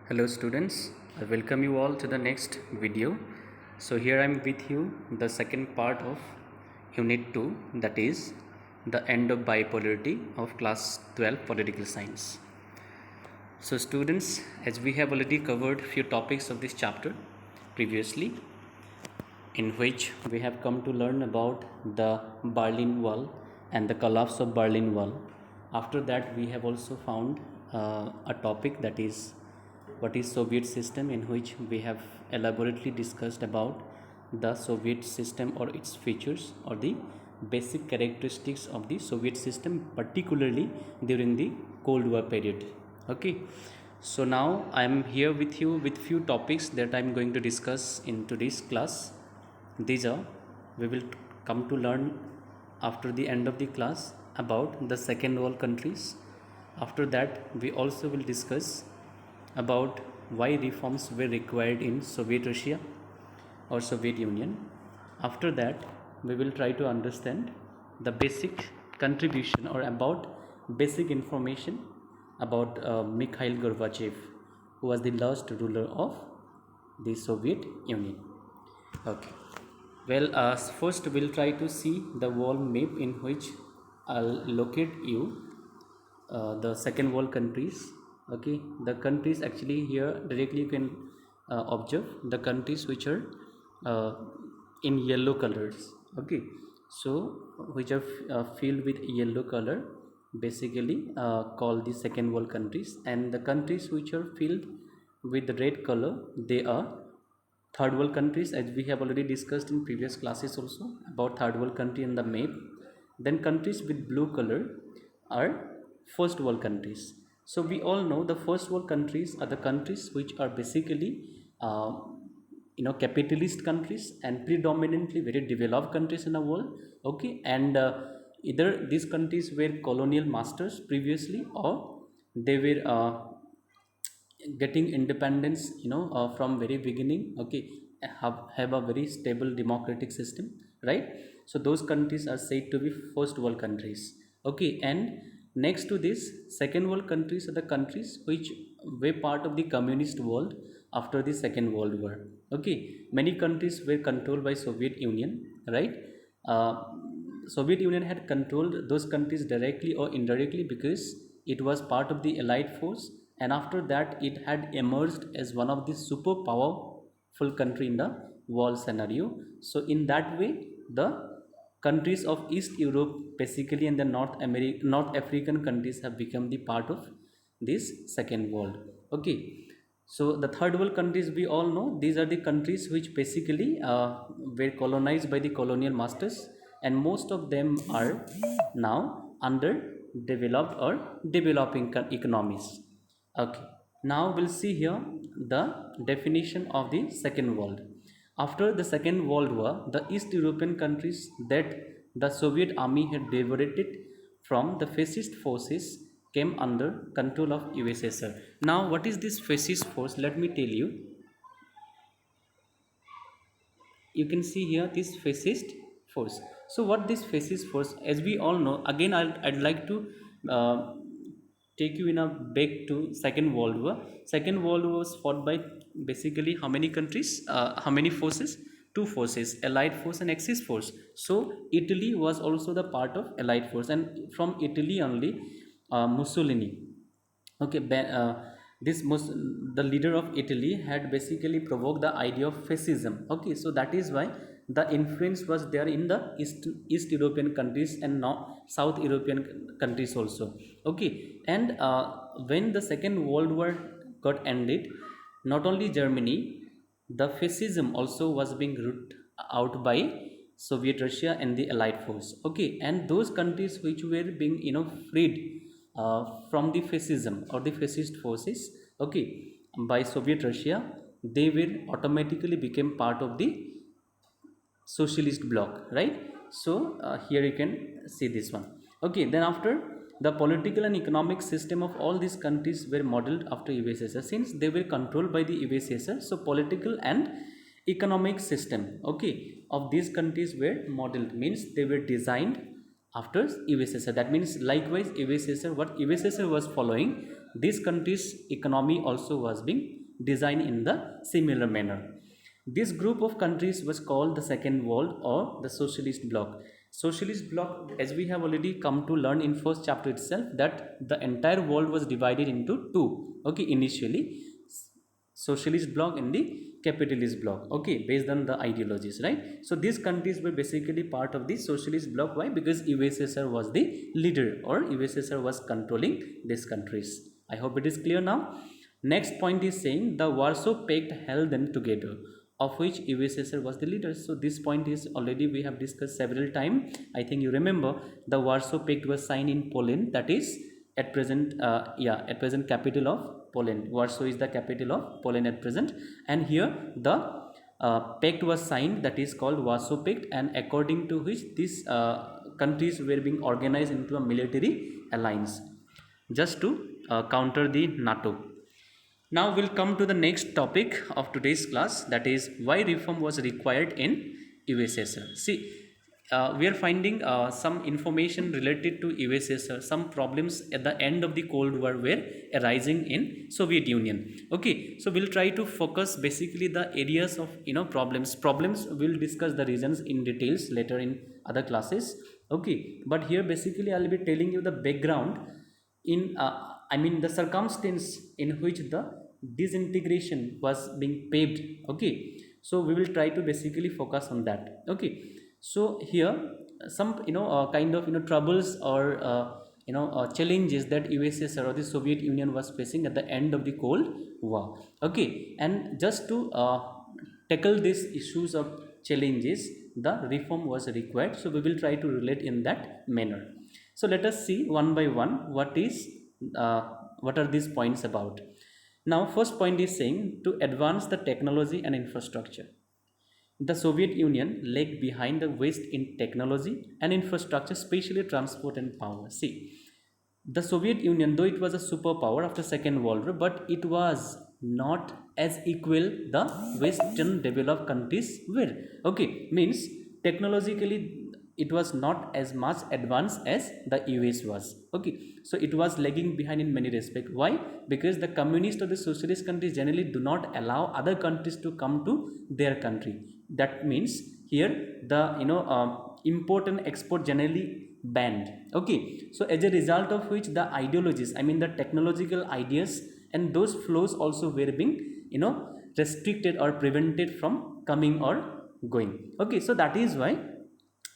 Hello students, I welcome you all to the next video. So here I am with you the second part of unit 2, that is the end of bipolarity of class 12 political science. So students, as we have already covered few topics of this chapter previously, in which we have come to learn about the Berlin Wall and the collapse of Berlin Wall. After that, we have also found a topic, that is what is Soviet system, in which we have elaborately discussed about the Soviet system or its features or the basic characteristics of the Soviet system, particularly during the Cold War period. Okay, so now I am here with you with few topics that I am going to discuss in today's class. These are, we will come to learn after the end of the class about the second world countries. After that, we also will discuss about why reforms were required in Soviet Russia or Soviet Union. After that, we will try to understand the basic contribution or about basic information about Mikhail Gorbachev, who was the last ruler of the Soviet Union. Okay. Well, first we'll try to see the world map, in which I'll locate you the second world countries. Okay, the countries actually here directly you can observe the countries which are uh, in yellow colors. Okay, so which are filled with yellow color, basically called the second world countries, and the countries which are filled with the red color, they are third world countries, as we have already discussed in previous classes also about third world country in the map. Then countries with blue color are first world countries. So we all know the first world countries are the countries which are basically uh, capitalist countries and predominantly very developed countries in the world. Okay, and either these countries were colonial masters previously, or they were getting independence from very beginning. Okay, have a very stable democratic system, right? So those countries are said to be first world countries. Okay, and next to this, second world countries are the countries which were part of the communist world after the second world war. Okay, many countries were controlled by Soviet Union, right? uh, Soviet Union had controlled those countries directly or indirectly because it was part of the Allied force, and after that it had emerged as one of the super powerful country in the world scenario. So in that way, the countries of East Europe basically and the North African countries have become the part of this second world. Okay, so the third world countries, we all know these are the countries which basically were colonized by the colonial masters, and most of them are now under developed or developing economies. Okay, now we'll see here the definition of the second world. After the second world war, the East European countries that the Soviet army had liberated from the fascist forces came under control of USSR. Now what is this fascist force? Let me tell you. You can see here this fascist force. So what this fascist force, as we all know, again I'd like to uh, take you in a back to second world war. Second world war was fought by basically how many countries, how many forces? Two forces, Allied force and Axis force. So Italy was also the part of Allied force, and from Italy only Mussolini. Okay, this most the leader of Italy had basically provoked the idea of fascism. Okay, so that is why the influence was there in the East European countries and now South European countries also. Okay, and when the Second World War got ended, not only Germany, the fascism also was being rooted out by Soviet Russia and the Allied force. Okay, and those countries which were being freed from the fascism or the fascist forces, okay, by Soviet Russia, they will automatically become part of the socialist bloc, right? So here you can see this one. Okay, then after, the political and economic system of all these countries were modeled after USSR, since they were controlled by the USSR. So political and economic system, okay, of these countries were modeled, means they were designed after USSR. That means likewise USSR, what USSR was following, this country's economy also was being designed in the similar manner. This group of countries was called the Second World or the Socialist Bloc. Socialist bloc, as we have already come to learn in first chapter itself, that the entire world was divided into two. Okay, initially socialist bloc and the capitalist bloc, okay, based on the ideologies, right? So these countries were basically part of the socialist bloc. Why? Because USSR was the leader, or USSR was controlling these countries. I hope it is clear now. Next point is saying the Warsaw Pact held them together, of which USSR was the leader. So this point is already we have discussed several times. I think you remember the Warsaw Pact was signed in Poland, that is at present at present capital of Poland. Warsaw is the capital of Poland at present, and here the pact was signed, that is called Warsaw Pact, and according to which these countries were being organized into a military alliance just to counter the NATO. Now we'll come to the next topic of today's class, that is why reform was required in USSR. See, we are finding some information related to USSR. Some problems at the end of the Cold War were arising in Soviet Union. Okay, so we'll try to focus basically the areas of problems. We'll discuss the reasons in details later in other classes. Okay, but here basically I'll be telling you the background in the circumstance in which the disintegration was being paved. Okay, so we will try to basically focus on that. Okay, so here some kind of troubles or challenges that USSR or the Soviet Union was facing at the end of the Cold War. Okay, and just to tackle these issues of challenges, the reform was required. So we will try to relate in that manner. So let us see one by one what are these points about. Now first point is saying to advance the technology and infrastructure. The Soviet Union lagged behind the West in technology and infrastructure, especially transport and power. See, the Soviet Union, though it was a superpower after Second World War, but it was not as equal the Western developed countries were. Okay, means technologically it was not as much advanced as the US was. Okay, so it was lagging behind in many respects. Why? Because the communist or the socialist countries generally do not allow other countries to come to their country. That means here the import and export generally banned. Okay, so as a result of which the ideologies, the technological ideas and those flows also were being restricted or prevented from coming or going. Okay, so that is why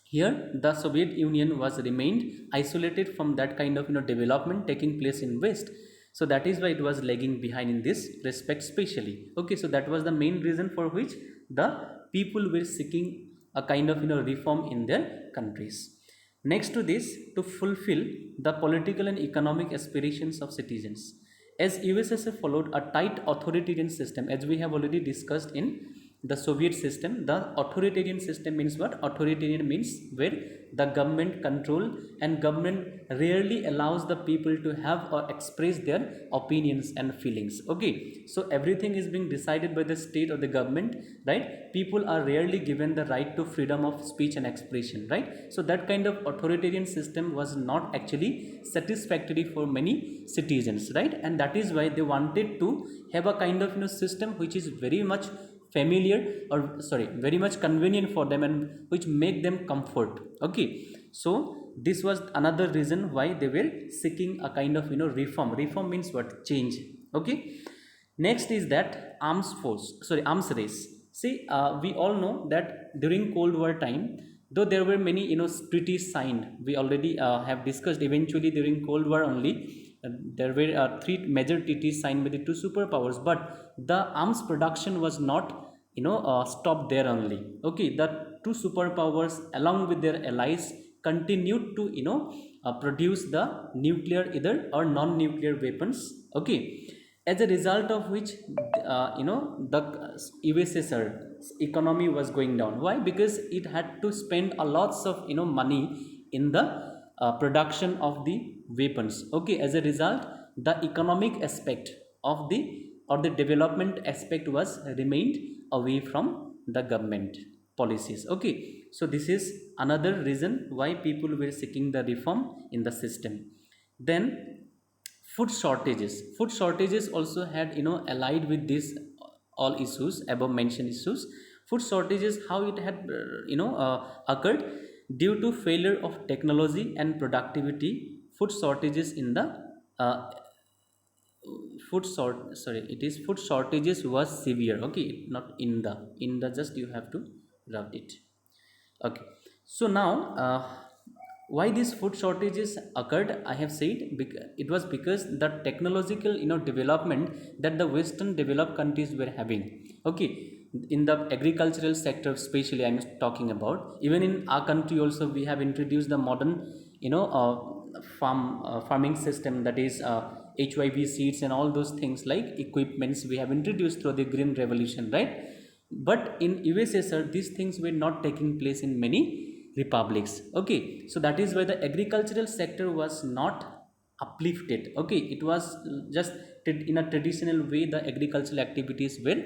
here the Soviet Union was remained isolated from that kind of development taking place in West. So that is why it was lagging behind in this respect specially. Okay, so that was the main reason for which the people were seeking a kind of reform in their countries. Next to this, to fulfill the political and economic aspirations of citizens, as USSR followed a tight authoritarian system, as we have already discussed in the Soviet system. The authoritarian system means what? Authoritarian means where the government control and government rarely allows the people to have or express their opinions and feelings. Okay, so everything is being decided by the state or the government, right? People are rarely given the right to freedom of speech and expression, right? So that kind of authoritarian system was not actually satisfactory for many citizens, right? And that is why they wanted to have a kind of system which is very much familiar, or very much convenient for them, and which make them comfort. Okay, so this was another reason why they were seeking a kind of reform means what? Change. Okay, next is that arms race. See, we all know that during Cold War time, though there were many treaties signed, we already have discussed. Eventually during Cold War only there were three major treaties signed by the two superpowers, but the arms production was not stopped there only. Okay, the two superpowers along with their allies continued to produce the nuclear either or non-nuclear weapons. Okay, as a result of which the USSR economy was going down. Why? Because it had to spend a lots of money in the production of the weapons. Okay, as a result the economic aspect of the development aspect was remained away from the government policies. Okay, so this is another reason why people were seeking the reform in the system. Then Food shortages also had, allied with this all issues above mentioned issues. Food shortages, how it had occurred due to failure of technology and productivity. Food shortages in the uh, it is food shortages was severe. Okay, not in the just you have to rub it. Okay, so now, why these food shortages occurred? I have said it was because the technological, development that the Western developed countries were having. Okay, in the agricultural sector, especially I'm talking about. Even in our country also, we have introduced the modern, farming system, that is HYV seeds and all those things like equipments we have introduced through the Green Revolution, right? But in USSR, these things were not taking place in many republics. Okay, so that is why the agricultural sector was not uplifted. Okay, it was just in a traditional way the agricultural activities were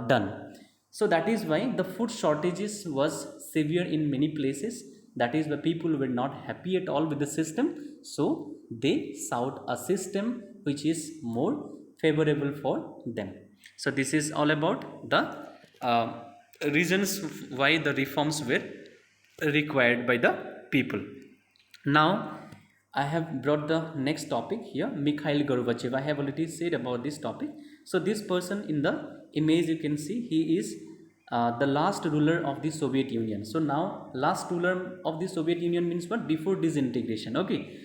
done. So that is why the food shortages was severe in many places. That is why people were not happy at all with the system, so they sought a system which is more favorable for them. So this is all about the reasons why the reforms were required by the people. Now I have brought the next topic here, Mikhail Gorbachev. I have already said about this topic. So this person in the image, you can see he is the last ruler of the Soviet Union. So now last ruler of the Soviet Union means what? Before disintegration. Okay,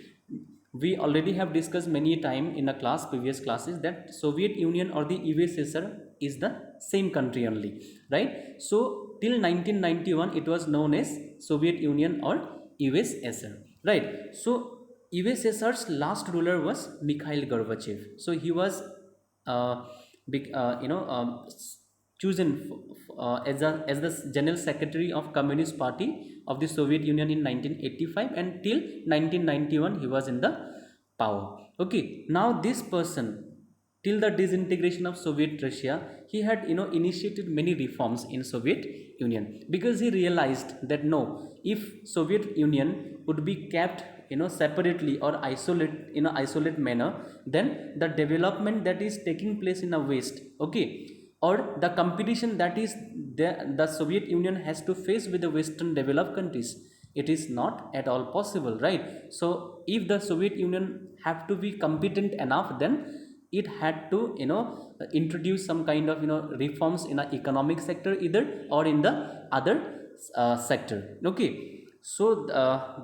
we already have discussed many time in a previous classes, that Soviet Union or the USSR is the same country only, right? So till 1991 it was known as Soviet Union or USSR, right? So USSR's last ruler was Mikhail Gorbachev. So he was big, chosen as the general secretary of Communist Party of the Soviet Union in 1985, and till 1991 he was in the power. Okay, now this person, till the disintegration of Soviet Russia, he had initiated many reforms in Soviet Union, because he realized that no, if Soviet Union would be kept separately or isolate manner, then the development that is taking place in the West, okay, or the competition that is the Soviet Union has to face with the Western developed countries, it is not at all possible, right? So if the Soviet Union have to be competent enough, then it had to introduce some kind of reforms in the economic sector either, or in the other sector. Okay, so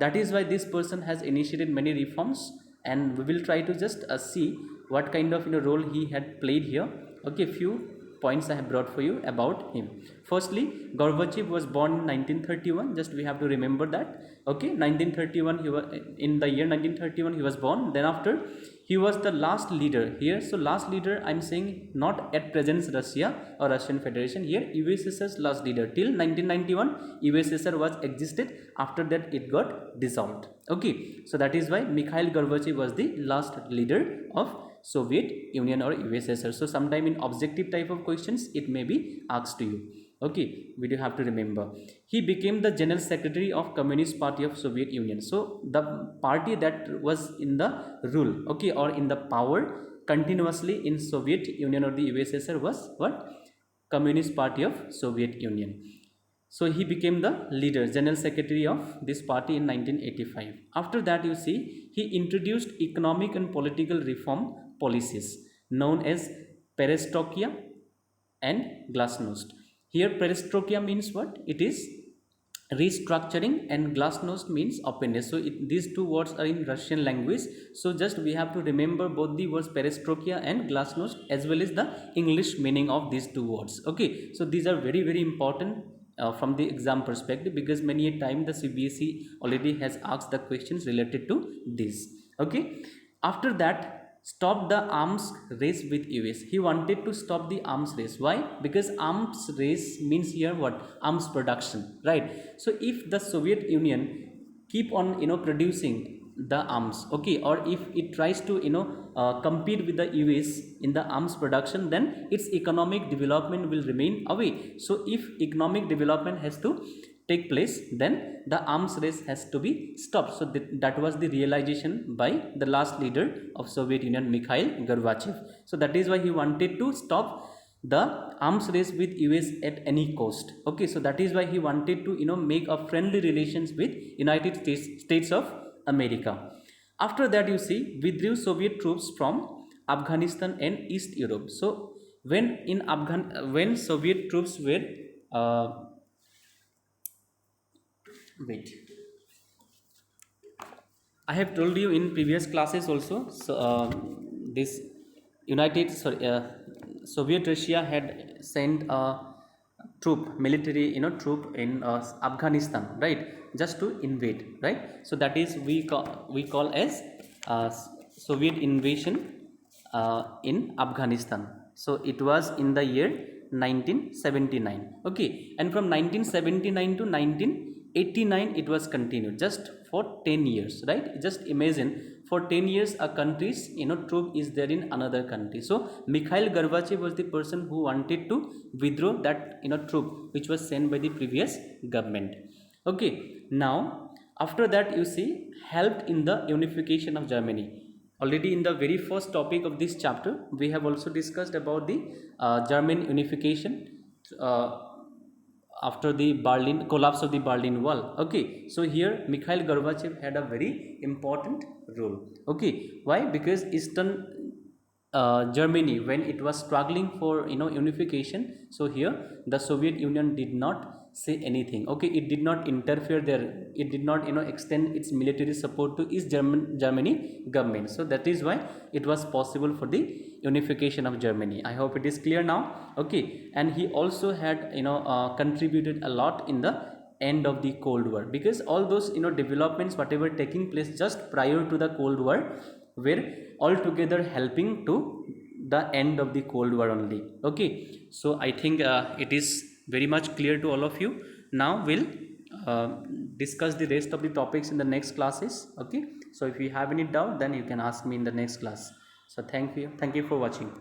that is why this person has initiated many reforms, and we will try to just see what kind of role he had played here. Okay, few points I have brought for you about him. Firstly, Gorbachev was born in 1931. Just we have to remember that. Okay, 1931. He was in the year 1931. He was born. Then after, he was the last leader here. So last leader, I'm saying not at present Russia or Russian Federation. Here USSR's last leader till 1991. USSR was existed. After that, it got dissolved. Okay, so that is why Mikhail Gorbachev was the last leader of Soviet Union or USSR. So sometime in objective type of questions it may be asked to you. Okay, we do have to remember. He became the general secretary of Communist Party of Soviet Union. So the party that was in the rule, okay, or in the power continuously in Soviet Union or the USSR was what? Communist Party of Soviet Union. So he became the leader, general secretary of this party in 1985. After that, you see, he introduced economic and political reform policies known as perestroika and glasnost. Here perestroika means what? It is restructuring, and glasnost means openness. So these two words are in Russian language. So just we have to remember both the words perestroika and glasnost, as well as the English meaning of these two words. Okay, so these are very important from the exam perspective, because many a time the CBSE already has asked the questions related to this. Okay, after that, stop the arms race with US. He wanted to stop the arms race. Why? Because arms race means here what? Arms production, right? So if the Soviet Union keep on producing the arms, okay, or if it tries to compete with the US in the arms production, then its economic development will remain away. So if economic development has to take place, then the arms race has to be stopped. So that was the realization by the last leader of Soviet Union, Mikhail Gorbachev. So that is why he wanted to stop the arms race with US at any cost. Okay, so that is why he wanted to make a friendly relations with United States of America. After that, you see, withdrew Soviet troops from Afghanistan and East Europe. So when Soviet troops were uh, wait, I have told you in previous classes also. So this Soviet Russia had sent a military troop in Afghanistan, right, just to invade, right. So that is we call as Soviet invasion in Afghanistan. So it was in the year 1979. Okay, and from 1979 to 1989 it was continued just for 10 years, right. Just imagine, for 10 years a country's troop is there in another country. So Mikhail Gorbachev was the person who wanted to withdraw that troop which was sent by the previous government. Okay, now after that, you see, helped in the unification of Germany. Already in the very first topic of this chapter, we have also discussed about the German unification uh, after the Berlin collapse of the Berlin Wall. Okay, so here Mikhail Gorbachev had a very important role. Okay, why? Because Eastern Germany, when it was struggling for unification, so here the Soviet Union did not say anything. Okay, it did not interfere there, it did not extend its military support to East Germany government. So that is why it was possible for the unification of Germany. I hope it is clear now. Okay, and he also had contributed a lot in the end of the Cold War, because all those developments whatever taking place just prior to the Cold War were altogether helping to the end of the Cold War only. Okay, so I think it is very much clear to all of you. Now we'll discuss the rest of the topics in the next classes. Okay, so if you have any doubt, then you can ask me in the next class. So thank you for watching.